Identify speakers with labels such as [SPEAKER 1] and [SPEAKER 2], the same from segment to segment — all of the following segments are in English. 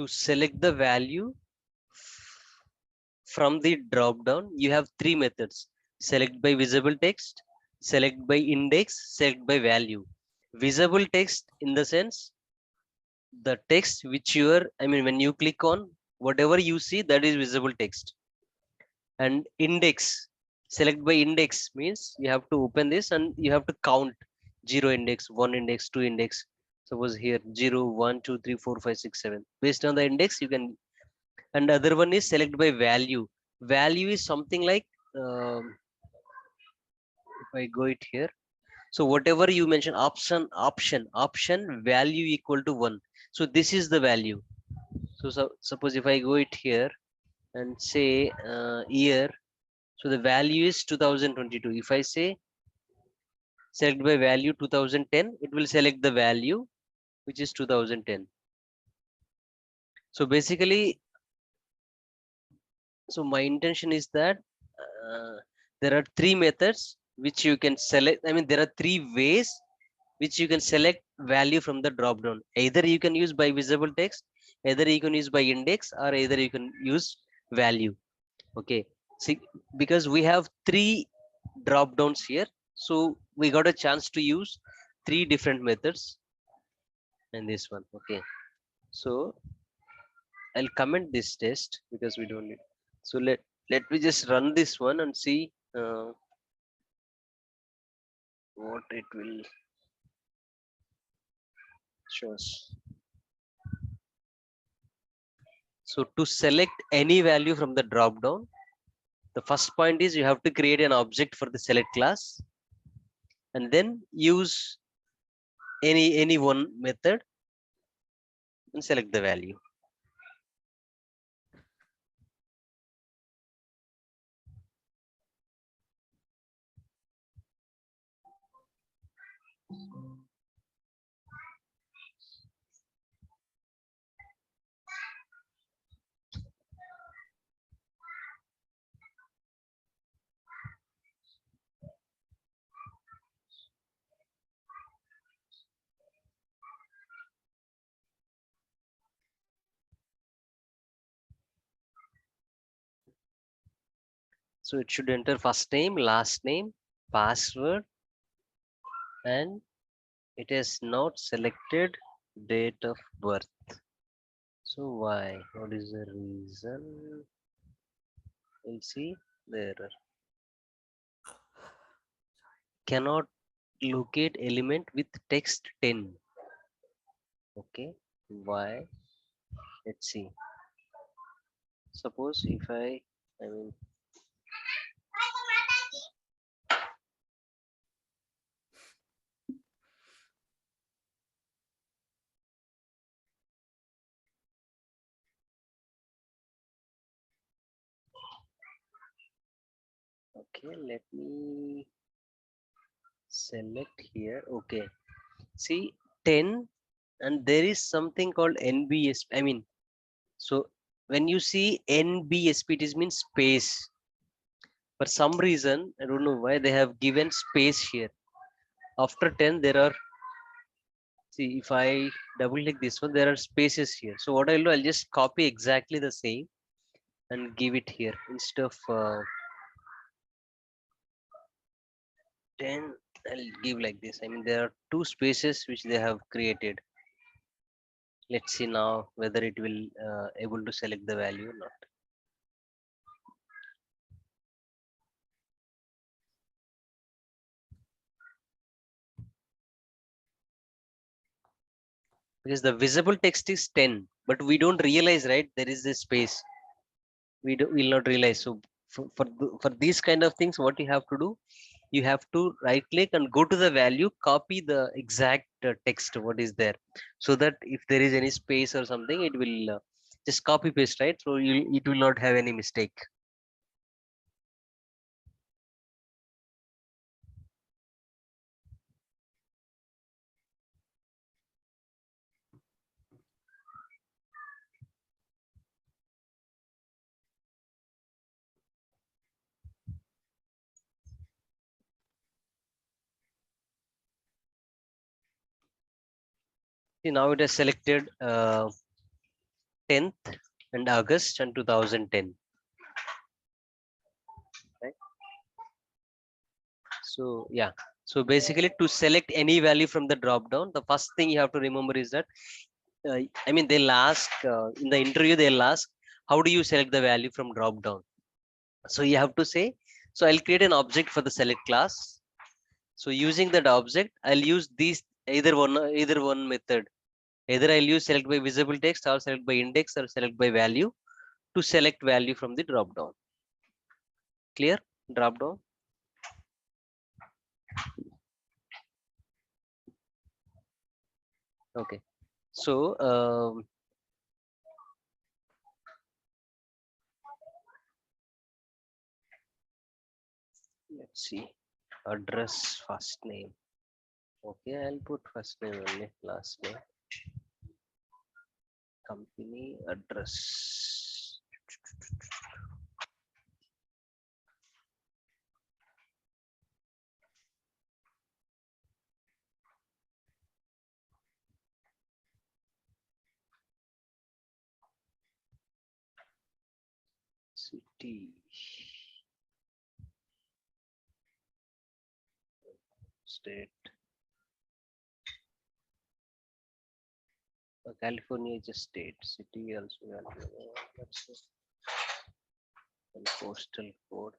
[SPEAKER 1] to select the value from the drop down, you have three methods: select by visible text, select by index, select by value. Visible text in the sense the text which you are, I mean, when you click on whatever you see, that is visible text. And index, select by index means you have to open this and you have to count: 0 index, 1 index, 2 index. Suppose here 0, 1, 2, 3, 4, 5, 6, 7. Based on the index you can. And other one is select by value. Value is something like, if I go it here, so whatever you mention, option value equal to 1. So this is the value. So suppose if I go it here and say year, so the value is 2022. If I say select by value 2010, it will select the value which is 2010. So basically, so my intention is that there are three methods which you can select. I mean, there are three ways which you can select value from the drop down. Either you can use by visible text, either you can use by index, or either you can use value. Okay, see, because we have three drop downs here, so we got a chance to use three different methods in this one. Okay, so I'll comment this test because we don't need. So let me just run this one and see what it will show us. So to select any value from the drop down, the first point is you have to create an object for the select class and then use any one method and select the value. So it should enter first name, last name, password, and it has not selected date of birth. So why? What is the reason? We'll see the error. Cannot locate element with text 10. Okay, why? Let's see. Suppose if I mean, okay, let me select here. Okay, see 10, and there is something called NBS. I mean, so when you see NBSP, it means space. For some reason, I don't know why they have given space here. After 10, there are, see, if I double click this one, there are spaces here. So what I'll do, I'll just copy exactly the same and give it here instead of 10. I'll give like this. I mean, there are two spaces which they have created. Let's see now whether it will able to select the value or not. Because the visible text is 10, but we don't realize, right? There is this space. Will not realize. So for these kind of things, what you have to do, you have to right click and go to the value, copy the exact text what is there, so that if there is any space or something, it will just copy paste, right? So it will not have any mistake. See, now it has selected 10th and August and 2010. Right? So yeah. So basically, to select any value from the drop down, the first thing you have to remember is that I mean they'll ask in the interview, they'll ask how do you select the value from drop down. So you have to say, so I'll create an object for the select class. So using that object, I'll use these either one method. Either I'll use select by visible text or select by index or select by value to select value from the drop down. Clear? Drop down. Okay. So let's see. Address, first name. Okay, I'll put first name only, last name. Company address. City. State. California is a state. City also. That's it. And postal code.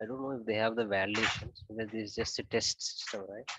[SPEAKER 1] I don't know if they have the validations because this is just a test system, right?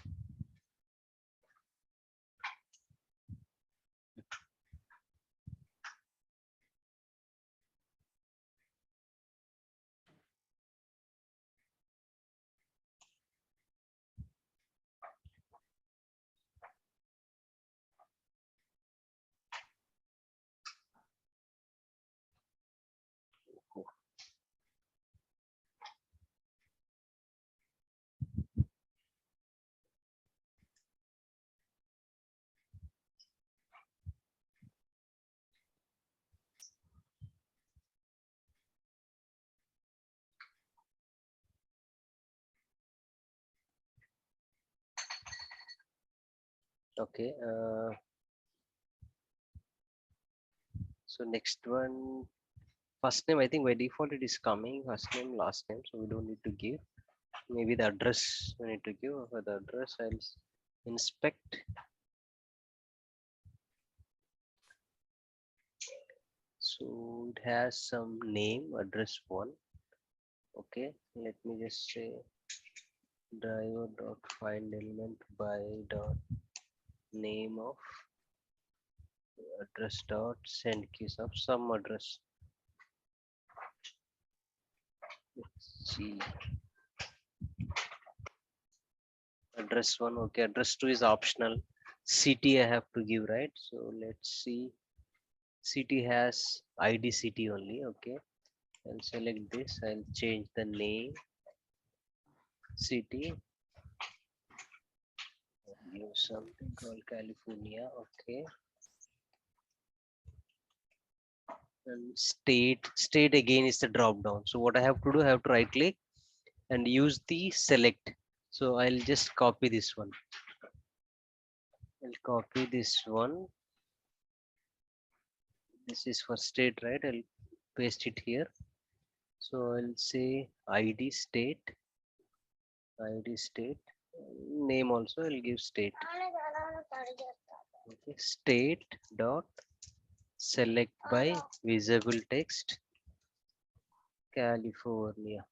[SPEAKER 1] Okay. So next one, first name. I think by default it is coming. First name, last name. So we don't need to give. Maybe the address we need to give. For the address, I'll inspect. So it has some name, address one. Okay. Let me just say driver dot find element by dot name of address dot send keys of some address. Let's see. Address one. Okay. Address two is optional. City I have to give, right? So let's see. City has ID city only. Okay. I'll select this. I'll change the name. City. Use something called California. Okay. And state again is the drop down. So what I have to do, I have to right click and use the select. So I'll just copy this one. I'll copy this one. This is for state, right? I'll paste it here. So I'll say ID state, name also I'll give state. Okay, state dot select by visible text California.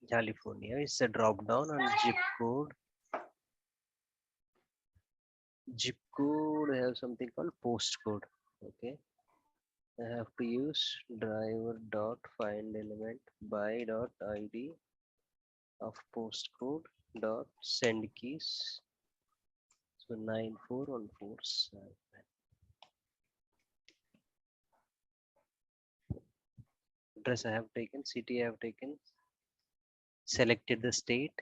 [SPEAKER 1] California is a drop down and zip code. Zip code I have something called postcode. Okay. I have to use driver dot find element by dot ID of postcode dot send keys. So 94147. Address I have taken, city I have taken, selected the state,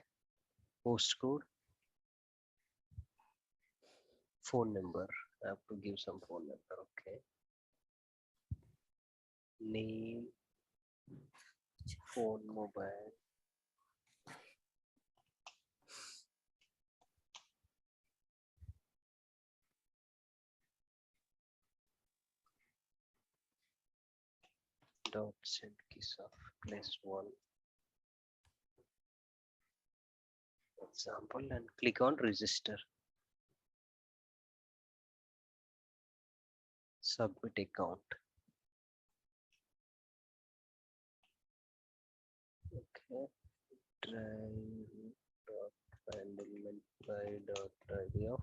[SPEAKER 1] postcode, phone number. I have to give some phone number. Okay. Name, phone, mobile. dot send keys of +1 example and click on register. Submit account. Okay. Drive dot handlement by dot id of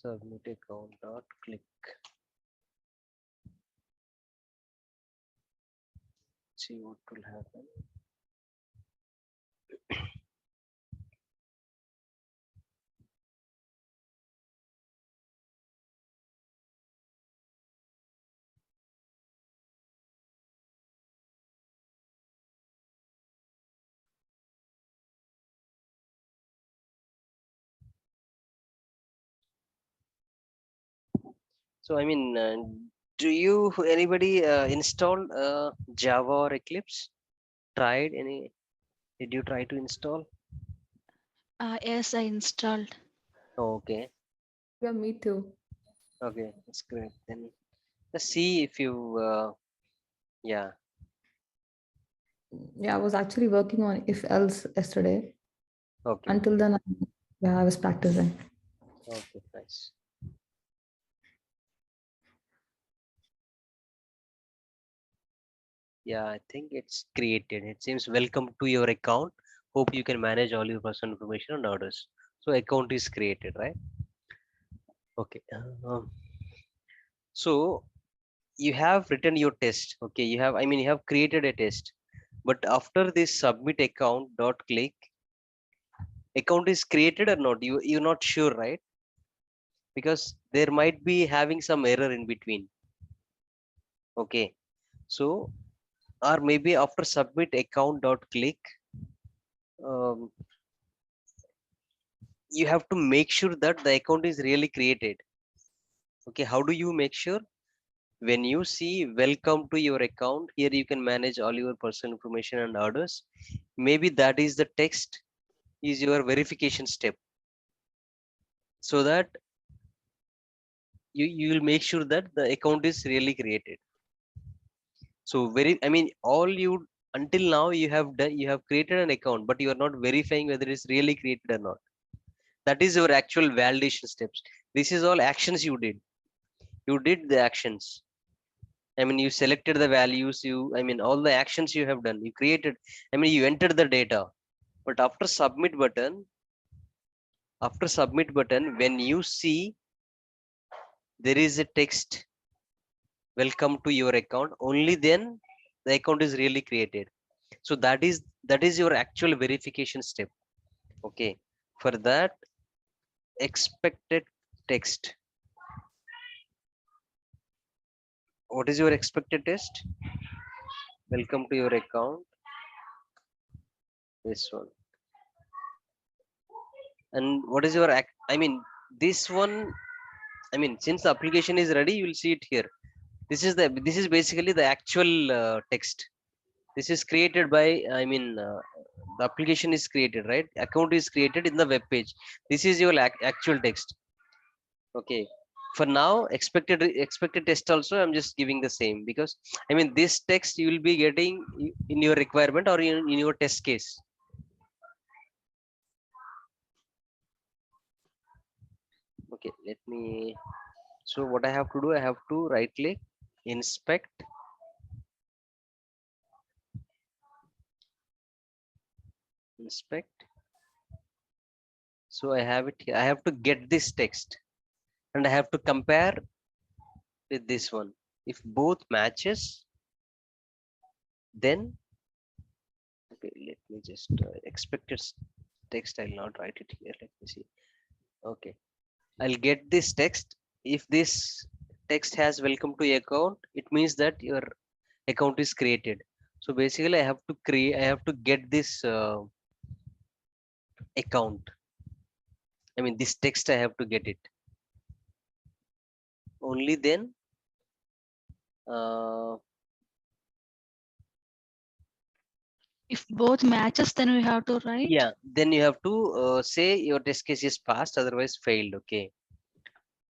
[SPEAKER 1] submit account dot click. See what will happen. So I mean, do you anybody install Java or Eclipse? Tried any? Did you try to install?
[SPEAKER 2] Yes, I installed.
[SPEAKER 1] Okay,
[SPEAKER 3] Yeah, me too.
[SPEAKER 1] okay, that's great. Then let's see if you, yeah,
[SPEAKER 3] Yeah, I was actually working on if else yesterday.
[SPEAKER 1] okay,
[SPEAKER 3] Until then, yeah, I was practicing.
[SPEAKER 1] okay, nice. Yeah, I think it's created. It seems welcome to your account. Hope you can manage all your personal information and orders. So account is created, right? Okay. So you have written your test. Okay, you have, I mean, you have created a test. But after this submit account dot click, account is created or not? You're not sure, right? Because there might be having some error in between. Okay. So or maybe after submit account dot click, um, you have to make sure that the account is really created. Okay, how do you make sure? When you see welcome to your account, here you can manage all your personal information and orders. Maybe that is the text is your verification step, so that you will make sure that the account is really created. So very, I mean, all you until now you have done, you have created an account, but you are not verifying whether it's really created or not. That is your actual validation steps. This is all actions you did. You did the actions. I mean, you selected the values, you, I mean, all the actions you have done, you created, I mean, you entered the data. But after submit button, when you see there is a text welcome to your account, only then the account is really created. So that is your actual verification step. Okay, for that, expected text. What is your expected text? Welcome to your account, this one. And what is your I mean, this one, I mean, since the application is ready, you will see it here. This is basically the actual text. This is created by, I mean, the application is created, right? Account is created in the web page. This is your actual text. Okay, for now, expected test also I'm just giving the same, because I mean, this text you will be getting in your requirement or in your test case. Okay, let me, so what I have to do, I have to right click, inspect, inspect. So I have it here. I have to get this text and I have to compare with this one. If both matches, then okay, let me just expected text. I'll not write it here. Let me see. Okay, I'll get this text. If this text has welcome to account, it means that your account is created. So basically, I have to create. I have to get this account. I mean, this text. I have to get it. Only then. Uh,
[SPEAKER 2] If both matches, then we have to write.
[SPEAKER 1] yeah, then you have to say your test case is passed, otherwise failed. Okay.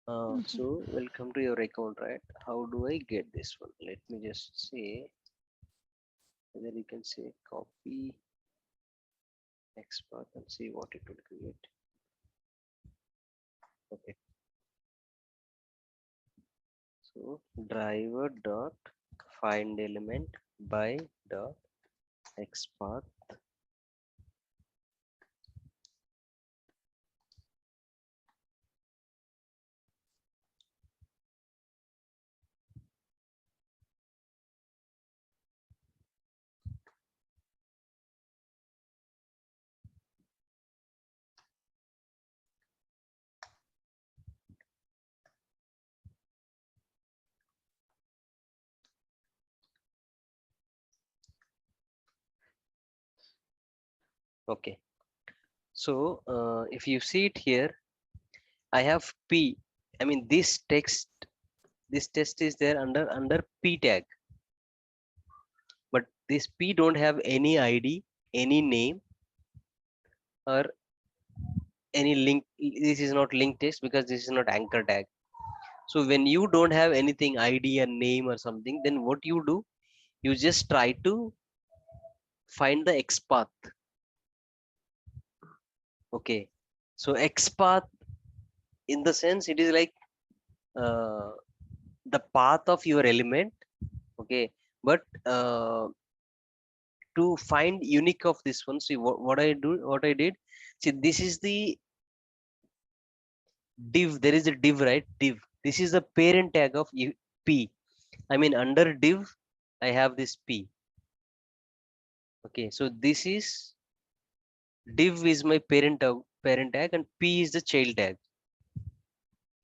[SPEAKER 2] Mhm.
[SPEAKER 1] So welcome to your account, right? How do I get this one? Let me just say. Then you can say copy XPath and see what it will create. Okay. So driver dot find element by dot XPath. Okay. So if you see it here, I have P. I mean this text, this test is there under P tag, but this P don't have any ID, any name, or any link. This is not link test because this is not anchor tag. So when you don't have anything ID or name or something, then what you do, you just try to find the XPath. Okay. So XPath in the sense it is like uh, the path of your element. Okay. But to find unique of this one, see what I did. See, this is the div. There is a div, right? Div. This is the parent tag of P. I mean under div I have this P. Okay, so this is div is my parent tag and P is the child tag.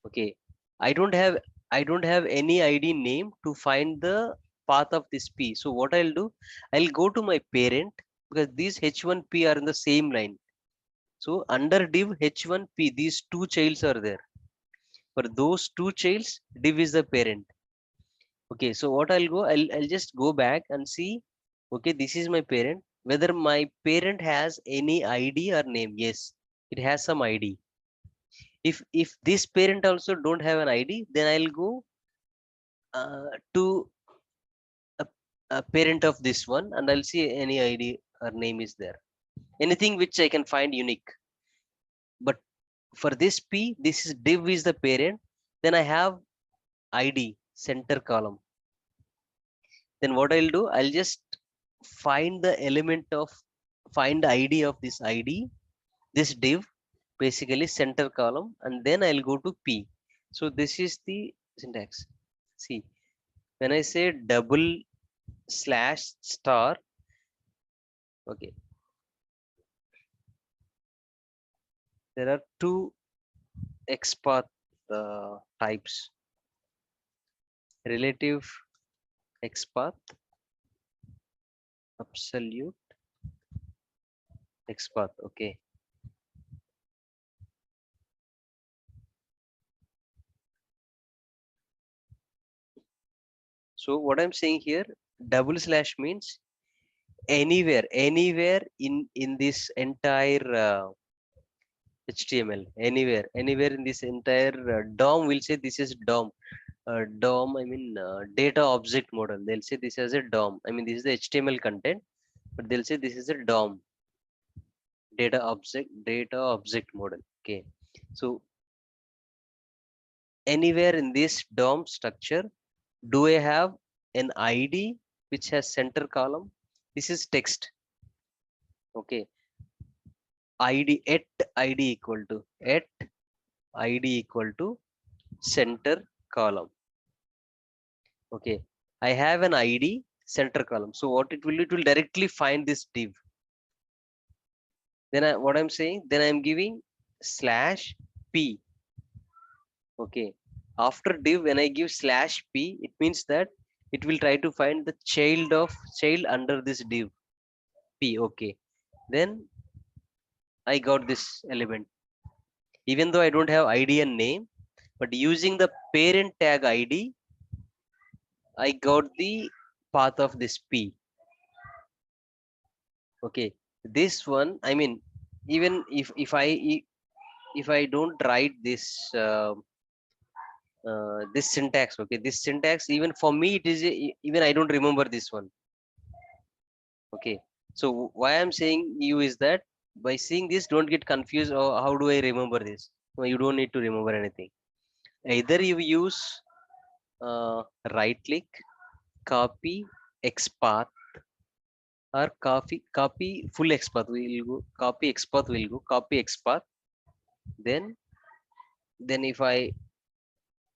[SPEAKER 1] Okay, i don't have I don't have any ID name to find the path of this P. So what I'll do, I'll go to my parent because these h1p are in the same line. So under div h1p these two childs are there. For those two childs div is the parent. Okay, so what I'll go, I'll just go back and see. Okay, this is my parent, whether my parent has any ID or name. Yes, it has some ID. If this parent also don't have an ID, then I'll go to a, a parent of this one and I'll see any ID or name is there, anything which I can find unique. But for this P, this is div is the parent, then I have ID center column. Then what I'll do, I'll just find the element of find the ID of this ID, this div, basically center column, and then I'll go to P. So this is the syntax. See, when I say double slash star, okay, there are two XPath types: relative XPath, absolute XPath. Okay, so what I'm saying here, double slash means anywhere in this entire HTML, anywhere in this entire DOM. Will say this is DOM. DOM, I mean data object model. They'll say this as a DOM. I mean this is the HTML content, but they'll say this is a DOM, data object model. Okay, so anywhere in this DOM structure, do I have an ID which has center column? This is text. Okay, ID at ID equal to at ID equal to center column. Okay, I have an ID center column. So what it will directly find this div. Then what I'm saying, then I'm giving slash P. Okay, after div, when I give slash P, it means that it will try to find the child under this div P. Okay, then I got this element. Even though I don't have ID and name, but using the parent tag ID, I got the path of this P. Okay, this one, I mean, even if I don't write this this syntax, okay, this syntax, even for me it is even I don't remember this one. Okay, so why I'm saying you is that by seeing this, don't get confused. Or how do I remember this? No, you don't need to remember anything. Either you use right click, copy XPath, or copy full XPath. We'll go copy XPath. We'll go copy XPath. Then if I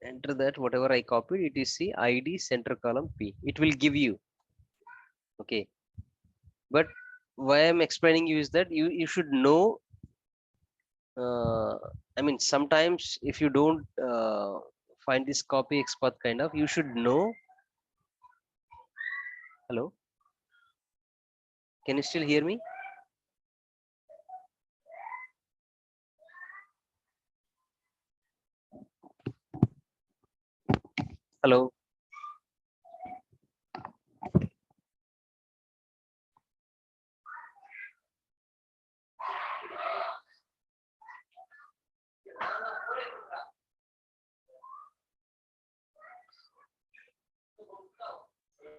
[SPEAKER 1] enter that whatever I copied, it is C ID center column P. It will give you. Okay, but why I'm explaining you is that you should know. I mean, sometimes if you don't find this copy XPath kind of, you should know. Hello, can you still hear me? Hello.